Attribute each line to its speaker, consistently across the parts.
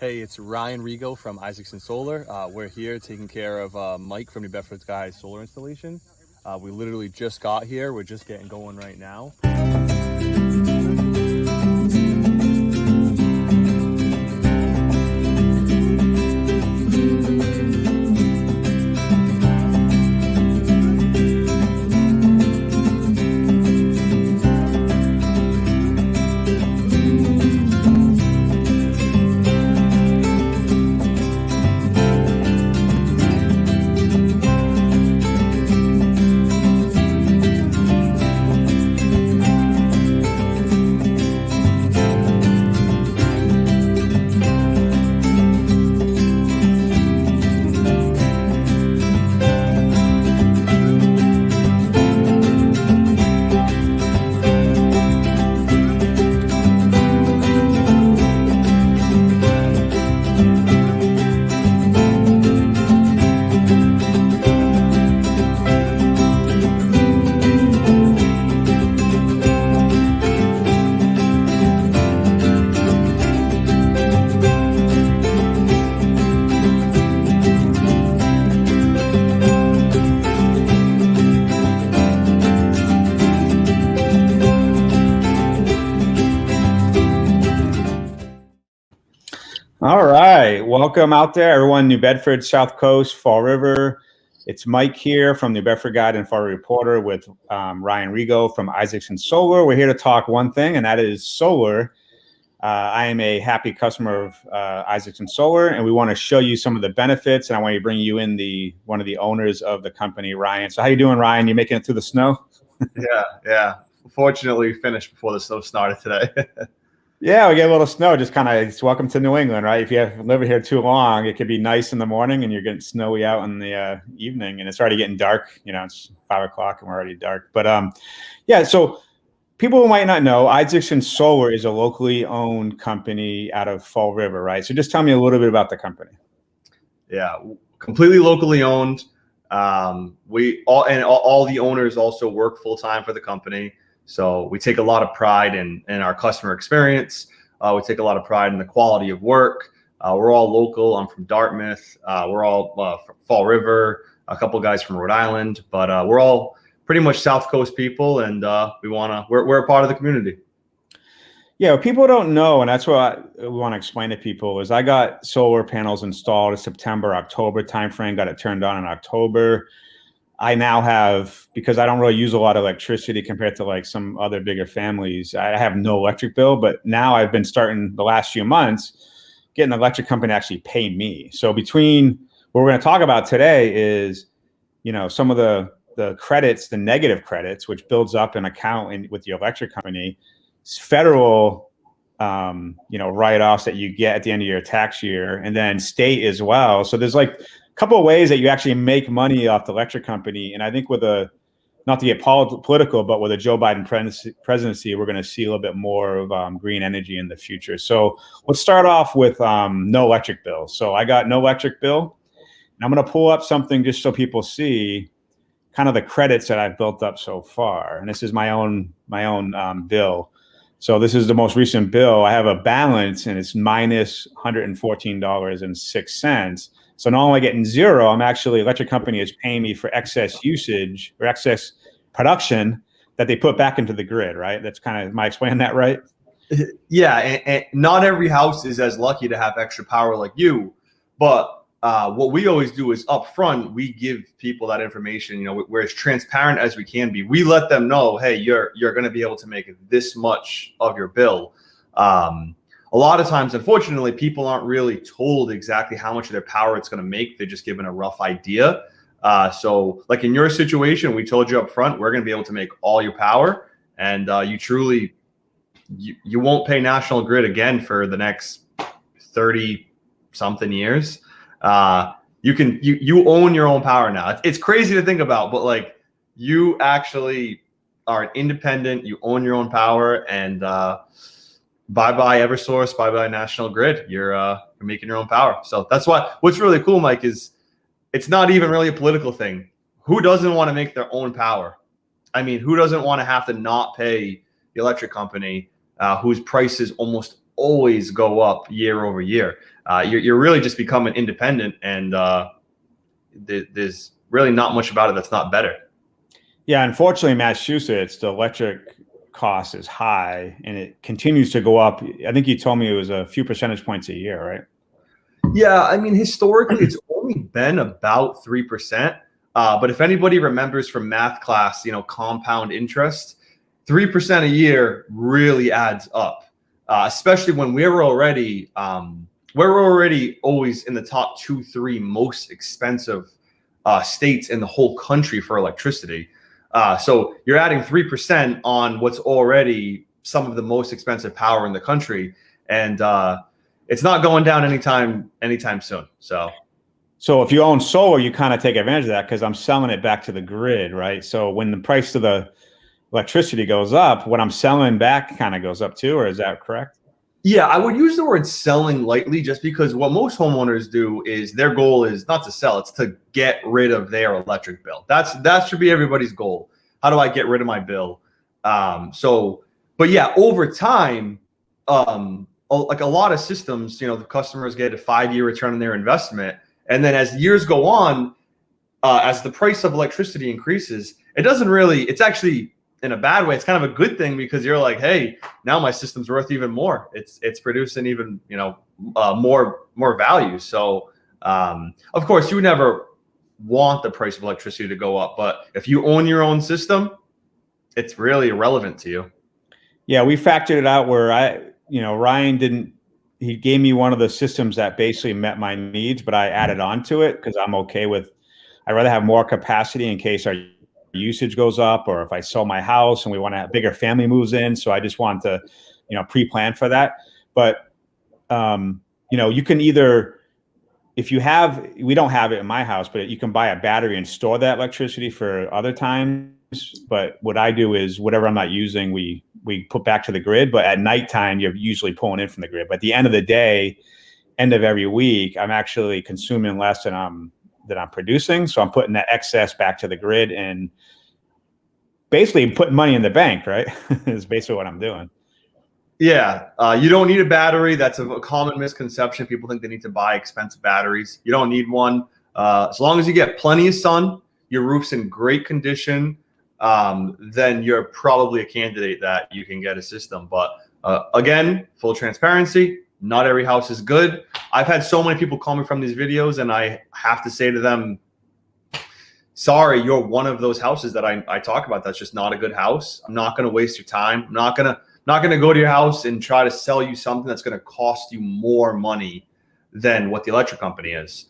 Speaker 1: Hey, it's Ryan Rego from Isaksen Solar. We're here taking care of Mike from New Bedford's guy's solar installation. We literally just got here. We're just getting going right now.
Speaker 2: All right, welcome out there, everyone. New Bedford, South Coast, Fall River. It's Mike here from New Bedford Guide and Fall River Reporter with Ryan Rego from Isaksen Solar. We're here to talk one thing, and that is solar. I am a happy customer of Isaksen Solar, and we want to show you some of the benefits. And I want to bring you in one of the owners of the company, Ryan. So, how you doing, Ryan? You making it through the snow?
Speaker 3: Yeah. Fortunately, we finished before the snow started today.
Speaker 2: Yeah, we get a little snow. Just kind of, it's welcome to New England, right? If you have lived here too long, it could be nice in the morning and you're getting snowy out in the evening, and it's already getting dark. You know, it's 5 o'clock and we're already dark. But yeah, so people who might not know, Isaksen Solar is a locally owned company out of Fall River, right? So just tell me a little bit about the company.
Speaker 3: Yeah, completely locally owned. All the owners also work full time for the company. So we take a lot of pride in our customer experience. We take a lot of pride in the quality of work. We're all local. I'm from Dartmouth. We're all from Fall River, a couple guys from Rhode Island, but we're all pretty much South Coast people, and we're a part of the community.
Speaker 2: Yeah, what people don't know, and that's what we want to explain to people, is I got solar panels installed in September, October timeframe, got it turned on in October. I now have, because I don't really use a lot of electricity compared to like some other bigger families, I have no electric bill. But now I've been starting the last few months getting an electric company to actually pay me. So between what we're going to talk about today is, you know, some of the credits, the negative credits, which builds up an account with the electric company, federal, write-offs that you get at the end of your tax year, and then state as well. So there's like couple of ways that you actually make money off the electric company. And I think with not to get political, but with a Joe Biden presidency, we're going to see a little bit more of green energy in the future. So let's start off with no electric bill. So I got no electric bill. And I'm going to pull up something just so people see kind of the credits that I've built up so far. And this is my own bill. So this is the most recent bill. I have a balance and it's minus $114.06. So not only getting zero, I'm actually, electric company is paying me for excess usage or excess production that they put back into the grid, right? That's kind of, am I explaining that right?
Speaker 3: Yeah, and not every house is as lucky to have extra power like you. But what we always do is up front, we give people that information, you know, we're as transparent as we can be. We let them know, hey, you're going to be able to make this much of your bill. A lot of times, unfortunately, people aren't really told exactly how much of their power it's going to make. They're just given a rough idea. So like in your situation, we told you up front, we're going to be able to make all your power, and you won't pay National Grid again for the next 30 something years. You own your own power now. It's crazy to think about, but like you actually are an independent, you own your own power, and bye-bye Eversource, bye-bye National Grid. You're making your own power. So that's what's really cool, Mike, is it's not even really a political thing. Who doesn't want to make their own power? I mean, who doesn't want to have to not pay the electric company whose prices almost always go up year over year. You're really just becoming independent, and there's really not much about it that's not better.
Speaker 2: Yeah, unfortunately, in Massachusetts, the electric cost is high, and it continues to go up. I think you told me it was a few percentage points a year, right?
Speaker 3: Yeah, I mean, historically, it's only been about 3%. But if anybody remembers from math class, compound interest, 3% a year really adds up, especially when we're already always in the top 2, 3 most expensive states in the whole country for electricity. So you're adding 3% on what's already some of the most expensive power in the country, and it's not going down anytime soon.
Speaker 2: So if you own solar, you kind of take advantage of that because I'm selling it back to the grid, right? So when the price of the electricity goes up, what I'm selling back kind of goes up too, or is that correct?
Speaker 3: Yeah, I would use the word selling lightly, just because what most homeowners do is their goal is not to sell, it's to get rid of their electric bill. That should be everybody's goal. How do I get rid of my bill? But yeah, over time, like a lot of systems, the customers get a 5-year return on their investment. And then as years go on, as the price of electricity increases, it's actually, in a bad way, it's kind of a good thing, because you're like, hey, now my system's worth even more. It's producing even, more value. So, of course, you would never want the price of electricity to go up, but if you own your own system, it's really irrelevant to you.
Speaker 2: Yeah, we factored it out where Ryan he gave me one of the systems that basically met my needs, but I added on to it because I'd rather have more capacity in case our usage goes up, or if I sell my house and we want to have bigger family moves in. So I just want to, pre-plan for that. But, you can either, we don't have it in my house, but you can buy a battery and store that electricity for other times. But what I do is whatever I'm not using, we put back to the grid. But at nighttime, you're usually pulling in from the grid. But at the end of the day, end of every week, I'm actually consuming less than I'm producing. So I'm putting that excess back to the grid and basically putting money in the bank, right? Is basically what I'm doing.
Speaker 3: Yeah, you don't need a battery. That's a common misconception. People think they need to buy expensive batteries. You don't need one. As long as you get plenty of sun, your roof's in great condition, then you're probably a candidate that you can get a system. But again, full transparency, not every house is good. I've had so many people call me from these videos, and I have to say to them, sorry, you're one of those houses that I talk about that's just not a good house. I'm not going to waste your time. I'm not going to go to your house and try to sell you something that's going to cost you more money than what the electric company is.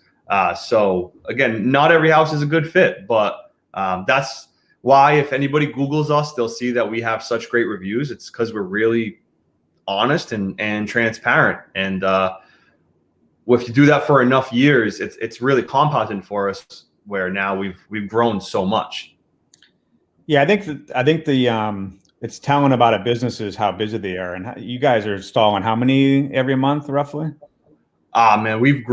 Speaker 3: So again, not every house is a good fit, but that's why if anybody Googles us, they'll see that we have such great reviews. It's because we're really honest and transparent. And if you do that for enough years, it's really compounding for us, where now we've grown so much.
Speaker 2: Yeah, I think it's telling about a business is how busy they are, and you guys are installing how many every month roughly?
Speaker 3: Man, we've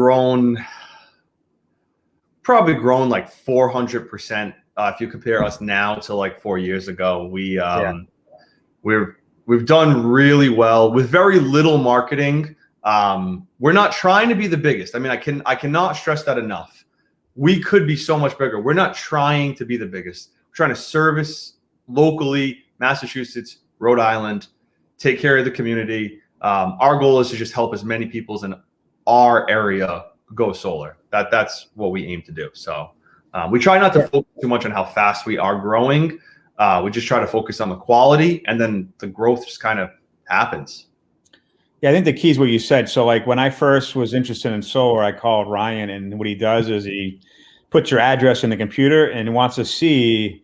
Speaker 3: probably grown like 400%. If you compare us now to like 4 years ago, we've done really well with very little marketing. We're not trying to be the biggest. I mean, I cannot stress that enough. We could be so much bigger. We're not trying to be the biggest. We're trying to service locally, Massachusetts, Rhode Island, take care of the community. Our goal is to just help as many people in our area go solar. That's what we aim to do. So we try not to focus too much on how fast we are growing. We just try to focus on the quality, and then the growth just kind of happens.
Speaker 2: Yeah, I think the key is what you said. So like when I first was interested in solar, I called Ryan, and what he does is he puts your address in the computer and wants to see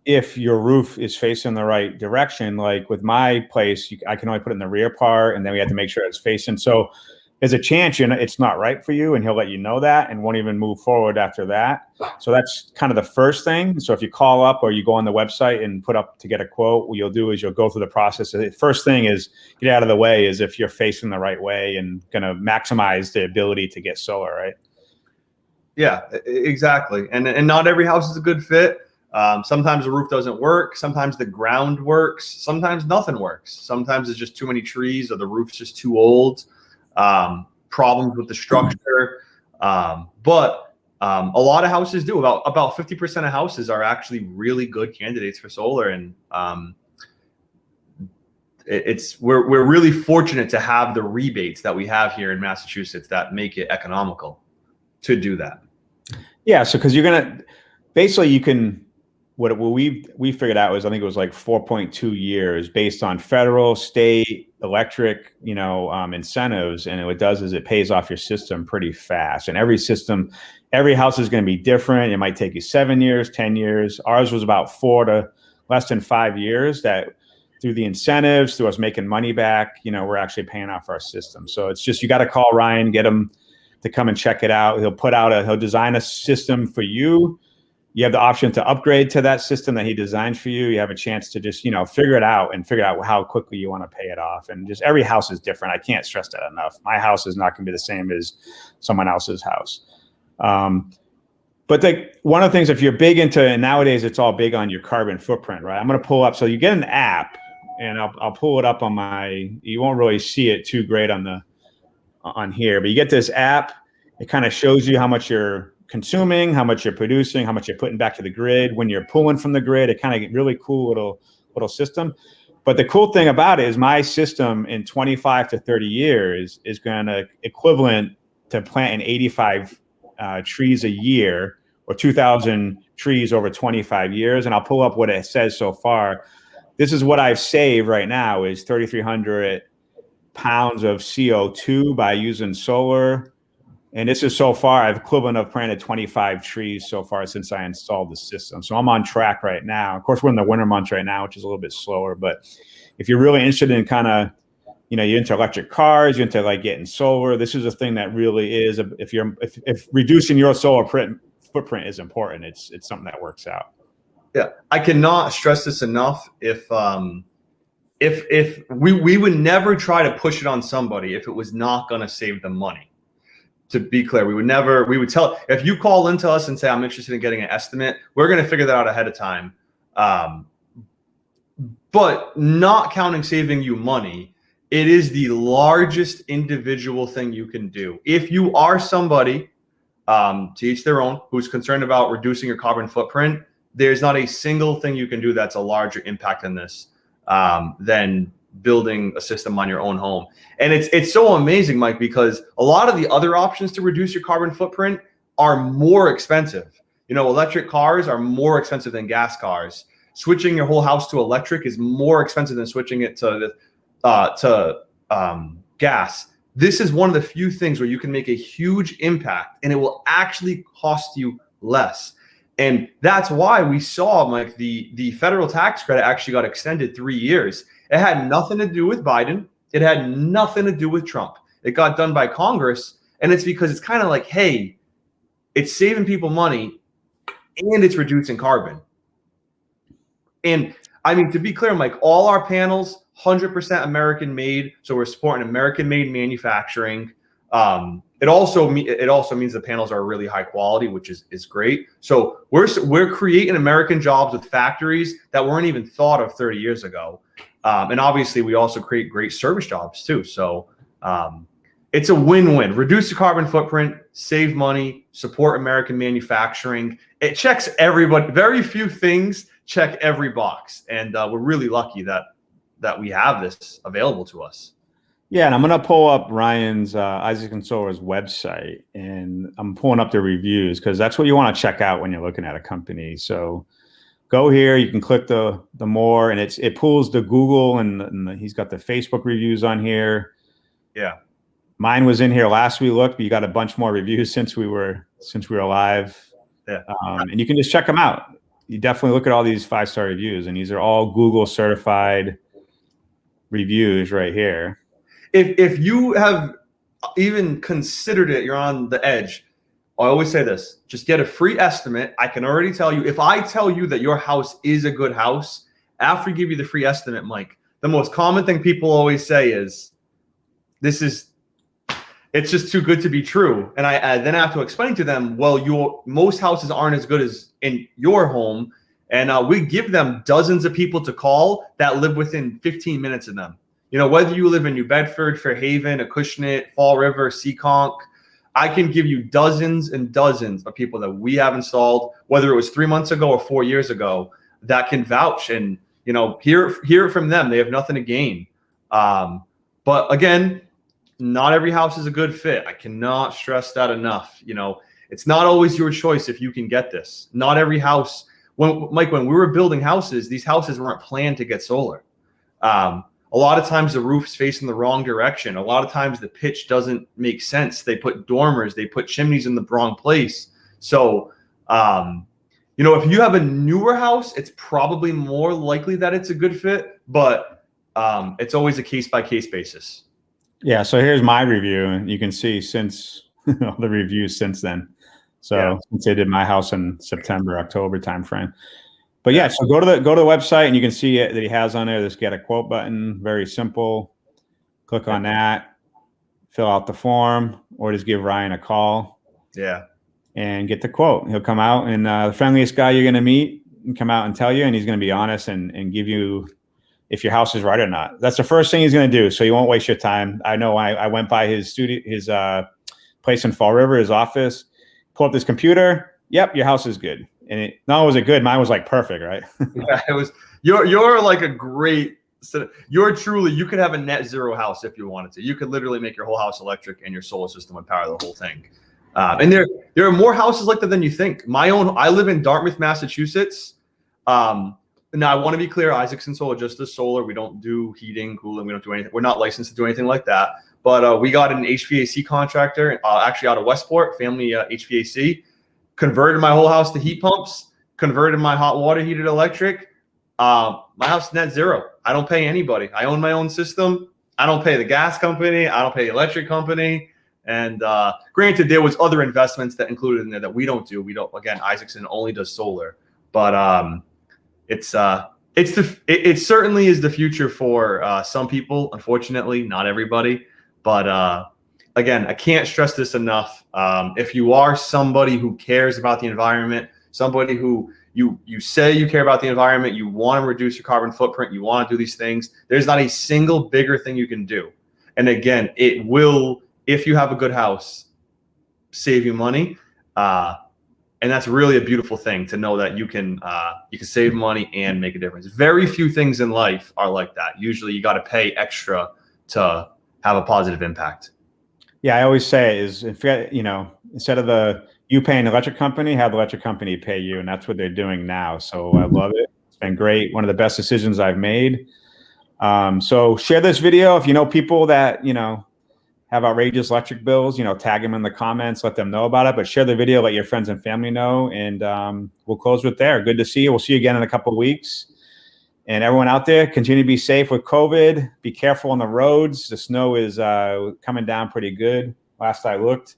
Speaker 2: if your roof is facing the right direction. Like with my place, I can only put it in the rear part, and then we have to make sure it's facing. So there's a chance it's not right for you, and he'll let you know that and won't even move forward after that. So that's kind of the first thing. So if you call up or you go on the website and put up to get a quote, what you'll do is you'll go through the process. The first thing is get out of the way is if you're facing the right way and going to maximize the ability to get solar, right?
Speaker 3: Yeah, exactly. And not every house is a good fit. Sometimes the roof doesn't work. Sometimes the ground works. Sometimes nothing works. Sometimes it's just too many trees or the roof's just too old. Problems with the structure. But a lot of houses do. About 50% of houses are actually really good candidates for solar. And we're really fortunate to have the rebates that we have here in Massachusetts that make it economical to do that.
Speaker 2: Yeah. So, because you're going to basically, you can, what we figured out was, I think it was like 4.2 years based on federal, state, electric, incentives. And what it does is it pays off your system pretty fast. And every house is going to be different. It might take you 7 years, 10 years. Ours was about 4 to less than 5 years, that through the incentives, through us making money back, we're actually paying off our system. So it's just, you got to call Ryan, get him to come and check it out. He'll design a system for you. You have the option to upgrade to that system that he designed for you. You have a chance to just, figure it out how quickly you want to pay it off. And just every house is different. I can't stress that enough. My house is not going to be the same as someone else's house. But one of the things, if you're big into, and nowadays it's all big on your carbon footprint, right? I'm going to pull up. So you get an app, and I'll pull it up on you won't really see it too great on here, but you get this app. It kind of shows you how much you're consuming, how much you're producing, how much you're putting back to the grid. When you're pulling from the grid, it kind of get really cool little system. But the cool thing about it is my system in 25 to 30 years is going to equivalent to planting 85 trees a year, or 2,000 trees over 25 years. And I'll pull up what it says so far. This is what I've saved right now is 3,300 pounds of CO2 by using solar. And this is so far, I've equivalent of planted 25 trees so far since I installed the system. So I'm on track right now. Of course, we're in the winter months right now, which is a little bit slower. But if you're really interested in kind of, you're into electric cars, you're into like getting solar, this is a thing that really is, if reducing your solar footprint is important, it's something that works out.
Speaker 3: Yeah, I cannot stress this enough. If we would never try to push it on somebody if it was not going to save them money. To be clear, we would tell, if you call into us and say, I'm interested in getting an estimate, we're going to figure that out ahead of time. But not counting saving you money, it is the largest individual thing you can do. If you are somebody, to each their own, who's concerned about reducing your carbon footprint, there's not a single thing you can do that's a larger impact in this than building a system on your own home. And it's so amazing, Mike, because a lot of the other options to reduce your carbon footprint are more expensive. Electric cars are more expensive than gas cars. Switching your whole house to electric is more expensive than switching it to gas. This is one of the few things where you can make a huge impact and it will actually cost you less. And that's why we saw, Mike, the federal tax credit actually got extended 3 years. It had nothing to do with Biden. It had nothing to do with Trump. It got done by Congress. And it's because it's kind of like, hey, it's saving people money and it's reducing carbon. And I mean, to be clear, Mike, all our panels, 100% American made. So we're supporting American made manufacturing. It also means the panels are really high quality, which is great. So we're creating American jobs with factories that weren't even thought of 30 years ago. And obviously we also create great service jobs too. So it's a win-win. Reduce the carbon footprint, save money, support American manufacturing. It checks everybody. Very few things check every box. And we're really lucky that we have this available to us.
Speaker 2: Yeah, and I'm going to pull up Ryan's Isaksen Solar's website, and I'm pulling up the reviews because that's what you want to check out when you're looking at a company. So go here, you can click the more, and it pulls the Google, and he's got the Facebook reviews on here.
Speaker 3: Yeah,
Speaker 2: mine was in here last we looked, but you got a bunch more reviews since we were live.
Speaker 3: Yeah,
Speaker 2: and you can just check them out. You definitely look at all these 5-star reviews, and these are all Google certified reviews right here.
Speaker 3: If you have even considered it, you're on the edge. I always say this, just get a free estimate. I can already tell you, if I tell you that your house is a good house, after I give you the free estimate, Mike, the most common thing people always say is, it's just too good to be true. And I then have to explain to them, well, most houses aren't as good as in your home. And we give them dozens of people to call that live within 15 minutes of them. You know, whether you live in New Bedford, Fairhaven, Acushnet, Fall River, Seekonk, I can give you dozens and dozens of people that we have installed, whether it was 3 months ago or 4 years ago, that can vouch and, you know, hear it from them. They have nothing to gain. But again, not every house is a good fit. I cannot stress that enough. You know, it's not always your choice if you can get this. Not every house. Mike, when we were building houses, these houses weren't planned to get solar. A lot of times the roof's facing the wrong direction. A lot of times the pitch doesn't make sense. They put dormers, they put chimneys in the wrong place. So, you know, if you have a newer house, it's probably more likely that it's a good fit, but it's always a case-by-case basis.
Speaker 2: Yeah, so here's my review, and you can see since all the reviews since then. So since I did my house in September, October timeframe. But yeah, so go to the website and you can see that he has on there this get a quote button. Very simple. Click on that, fill out the form, or just give Ryan a call.
Speaker 3: Yeah.
Speaker 2: And get the quote. He'll come out, and the friendliest guy you're going to meet and come out and tell you, and he's going to be honest and give you if your house is right or not. That's the first thing he's going to do, so you won't waste your time. I know I went by his studio, his place in Fall River, his office, pull up this computer. Yep, your house is good. And not only was it good, mine was like perfect, right?
Speaker 3: Yeah, it was. You're like a great. You're truly. You could have a net zero house if you wanted to. You could literally make your whole house electric, and your solar system would power the whole thing. And there are more houses like that than you think. I live in Dartmouth, Massachusetts. Now I want to be clear, Isaksen Solar just does solar. We don't do heating, cooling. We don't do anything. We're not licensed to do anything like that. But we got an HVAC contractor, actually out of Westport, family HVAC. Converted my whole house to heat pumps, converted my hot water heated electric. My house is net zero. I don't pay anybody. I own my own system. I don't pay the gas company. I don't pay the electric company. And granted, there was other investments that included in there that we don't do. We don't. Again, Isaksen only does solar, but it certainly is the future for some people. Unfortunately, not everybody. But again, I can't stress this enough. If you are somebody who cares about the environment, somebody who you say you care about the environment, you want to reduce your carbon footprint, you want to do these things, there's not a single bigger thing you can do. And again, it will, if you have a good house, save you money. And that's really a beautiful thing to know that you can save money and make a difference. Very few things in life are like that. Usually you got to pay extra to have a positive impact.
Speaker 2: Yeah, I always say is if you know, instead of you paying the electric company, have the electric company pay you, and that's what they're doing now. So I love it. It's been great. One of the best decisions I've made. So share this video if you know people that have outrageous electric bills. Tag them in the comments, let them know about it. But share the video, let your friends and family know, and we'll close with there. Good to see you. We'll see you again in a couple of weeks. And everyone out there, continue to be safe with COVID. Be careful on the roads. The snow is coming down pretty good. Last I looked.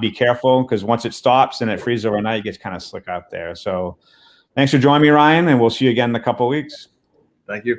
Speaker 2: Be careful, because once it stops and it freezes overnight, it gets kind of slick out there. So thanks for joining me, Ryan, and we'll see you again in a couple of weeks.
Speaker 3: Thank you.